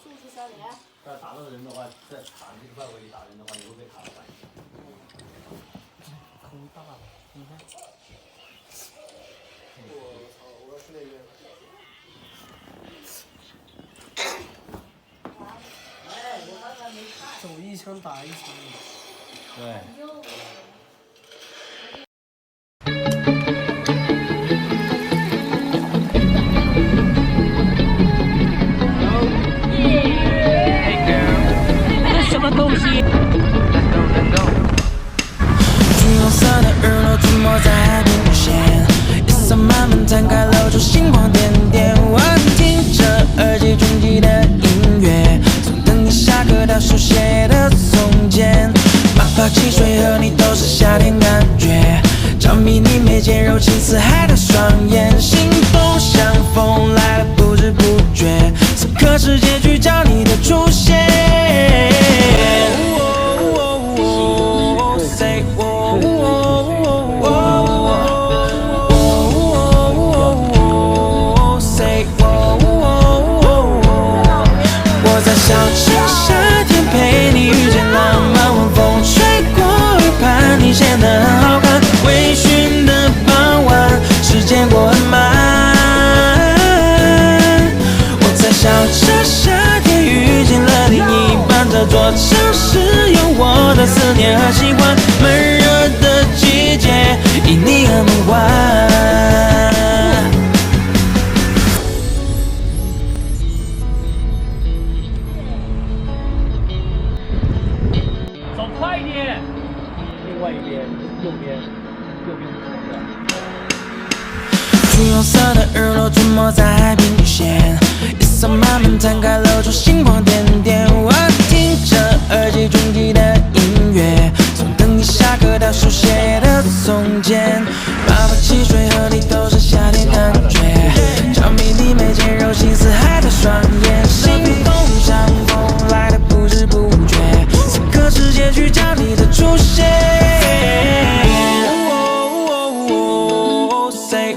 数字3连。但打到人的话，在卡这个范围里打人的话，你会被卡到反应。坑大了，你看。我操！我要去那边。走一枪打一枪。对。什么东西？橘红色的日落吞没在海平线，夜色慢慢摊开，露出星光点点。我听着耳机中记的音乐，从等你下课到手写的从前。马跑汽水和你都是夏天感觉，着迷你眉间柔情似海的双眼，心动像风来了不知不觉，此刻是结局，叫你的出现。我在小城夏天陪你遇见浪漫，晚风吹过耳畔，你显得很好看。微醺的傍晚，时间过很慢。我在小城夏天遇见了另一半，这座城市有我的思念和喜欢。闷热的季节，因你而梦幻。走快一点！另外一边，右边是橘红色的日落吞没在海平线，夜色慢慢摊开，露出星光点点。我听着耳机中记的音乐，从等你下课到手写的从前。马跑汽水和你都是夏天感觉，着迷你眉间柔情似海的双眼，心动像风来的不知不觉，此刻是结局，叫你的出现。Say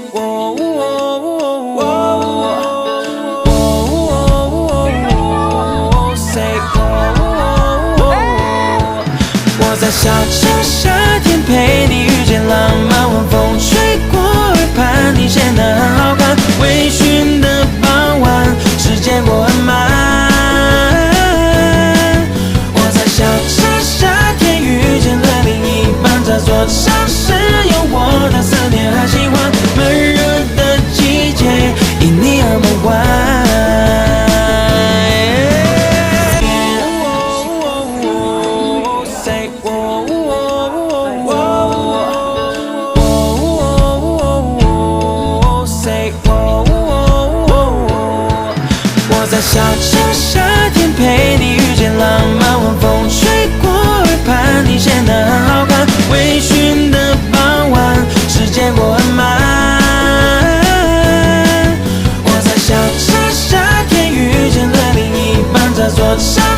我在小城夏天陪你遇见浪漫，晚风吹过耳畔，你显得很好看。微醺的傍晚，时间过很慢。我在小城夏天遇见了另一半，这座城市有我的思念和喜欢。闷热的季节，因你而梦幻。我在小城夏天陪你遇见浪漫，晚风吹过耳畔，你显得很好看。微醺的傍晚，时间过很慢。我在小城夏天遇见了另一半，这座城